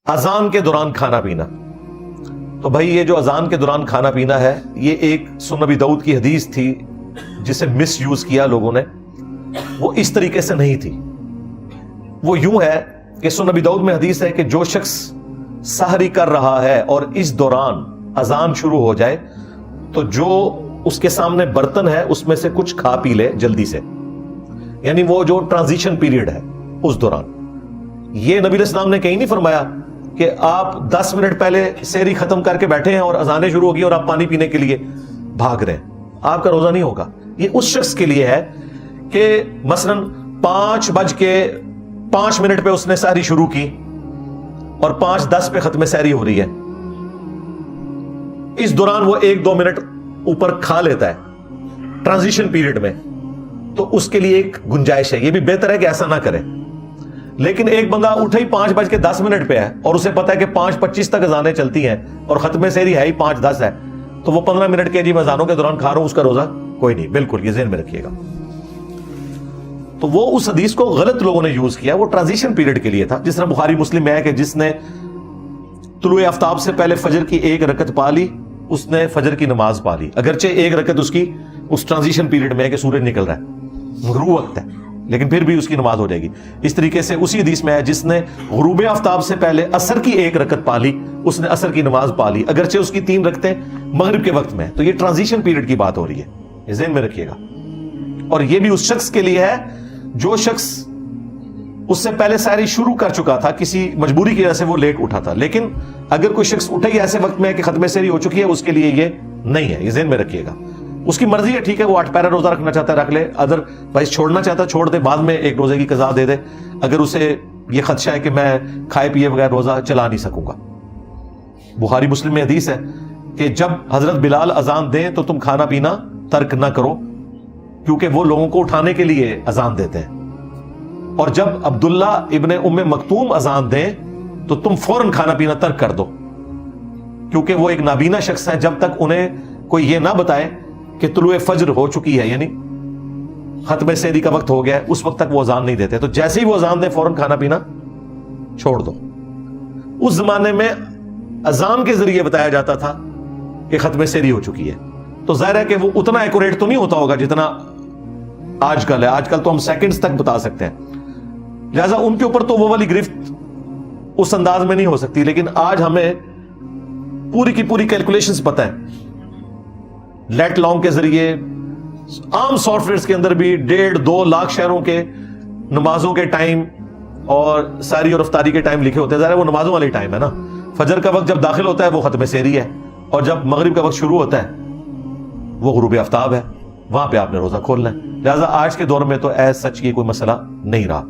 اذان کے دوران کھانا پینا. تو بھائی یہ جو اذان کے دوران کھانا پینا ہے یہ ایک سنن نبی داؤد کی حدیث تھی جسے مس یوز کیا لوگوں نے. وہ اس طریقے سے نہیں تھی. وہ یوں ہے کہ سنن نبی داؤد میں حدیث ہے کہ جو شخص سحری کر رہا ہے اور اس دوران اذان شروع ہو جائے تو جو اس کے سامنے برتن ہے اس میں سے کچھ کھا پی لے جلدی سے. یعنی وہ جو ٹرانزیشن پیریڈ ہے اس دوران. یہ نبی علیہ السلام نے کہیں نہیں فرمایا کہ آپ 10 منٹ پہلے سحری ختم کر کے بیٹھے ہیں اور اذانیں شروع ہوگی اور آپ پانی پینے کے لیے بھاگ رہے ہیں. آپ کا روزہ نہیں ہوگا. یہ اس شخص کے لیے ہے کہ مثلا 5:05 پہ اس نے سحری شروع کی اور 5:10 پہ ختم سحری ہو رہی ہے. اس دوران وہ 1-2 منٹ اوپر کھا لیتا ہے ٹرانزیشن پیریڈ میں, تو اس کے لیے ایک گنجائش ہے. یہ بھی بہتر ہے کہ ایسا نہ کرے. لیکن ایک بندہ اٹھا ہی 5:10 پہ ہے اور اسے پتا ہے کہ 5:25 تک اذانیں چلتی ہیں اور ختم سحری ہے ہی 5:10 ہے, تو وہ 15 منٹ کے جی میں اذانوں کے دوران کھا رہا ہوں, اس کا روزہ کوئی نہیں. بالکل یہ ذہن میں رکھیے گا. تو وہ اس حدیث کو غلط لوگوں نے یوز کیا. وہ ٹرانزیشن پیریڈ کے لیے تھا. جس طرح بخاری مسلم میں ہے کہ جس نے طلوع آفتاب سے پہلے فجر کی 1 رکعت پا لی اس نے فجر کی نماز پا لی, اگرچہ 1 رکعت اس کی اس ٹرانزیشن پیریڈ میں ہے کہ سورج نکل رہا ہے, غروب وقت ہے, لیکن پھر بھی اس کی نماز ہو جائے گی. اس طریقے سے اسی حدیث میں ہے جس نے غروب آفتاب سے پہلے عصر کی 1 رکعت پا لی اس نے عصر کی نماز پا لی, اگرچہ اس کی 3 رکعتیں مغرب کے وقت میں. تو یہ ٹرانزیشن پیریڈ کی بات ہو رہی ہے, یہ ذہن میں رکھیے گا. اور یہ بھی اس شخص کے لیے ہے جو شخص اس سے پہلے سحری شروع کر چکا تھا, کسی مجبوری کی وجہ سے وہ لیٹ اٹھا تھا. لیکن اگر کوئی شخص اٹھے ہی ایسے وقت میں ہے کہ ختم سحری ہو چکی ہے, اس کے لیے یہ نہیں ہے, یہ ذہن میں رکھیے گا. اس کی مرضی ہے, ٹھیک ہے, وہ 8 پیرا روزہ رکھنا چاہتا ہے رکھ لے, ادر وائز چھوڑنا چاہتا ہے چھوڑ دے, بعد میں ایک روزے کی قضا دے دے اگر اسے یہ خدشہ ہے کہ میں کھائے پیے بغیر روزہ چلا نہیں سکوں گا. بخاری مسلم میں حدیث ہے کہ جب حضرت بلال اذان دیں تو تم کھانا پینا ترک نہ کرو, کیونکہ وہ لوگوں کو اٹھانے کے لیے اذان دیتے ہیں. اور جب عبداللہ ابن ام مکتوم اذان دیں تو تم فوراً کھانا پینا ترک کر دو, کیونکہ وہ ایک نابینا شخص ہے. جب تک انہیں کوئی یہ نہ بتائے کہ طلوع فجر ہو چکی ہے, یعنی ختم سحری کا وقت ہو گیا ہے, اس وقت تک وہ اذان نہیں دیتے. تو جیسے ہی وہ اذان دیں فوراً کھانا پینا چھوڑ دو. اس زمانے میں اذان کے ذریعے بتایا جاتا تھا کہ ختم سحری ہو چکی ہے, تو ظاہر ہے کہ وہ اتنا ایکوریٹ تو نہیں ہوتا ہوگا جتنا آج کل ہے. آج کل تو ہم سیکنڈز تک بتا سکتے ہیں, لہذا ان کے اوپر تو وہ والی گرفت اس انداز میں نہیں ہو سکتی. لیکن آج ہمیں پوری کی پوری کیلکولیشنز پتہ ہیں. لیٹ لانگ کے ذریعے عام سافٹ ویئرز کے اندر بھی 1.5-2 لاکھ شہروں کے نمازوں کے ٹائم اور سحری اور افطاری کے ٹائم لکھے ہوتے ہیں. ظاہر ہے وہ نمازوں والی ٹائم ہے نا. فجر کا وقت جب داخل ہوتا ہے وہ ختم سحری ہے, اور جب مغرب کا وقت شروع ہوتا ہے وہ غروب آفتاب ہے, وہاں پہ آپ نے روزہ کھولنا ہے. لہٰذا آج کے دور میں تو ایز سچ یہ کوئی مسئلہ نہیں رہا.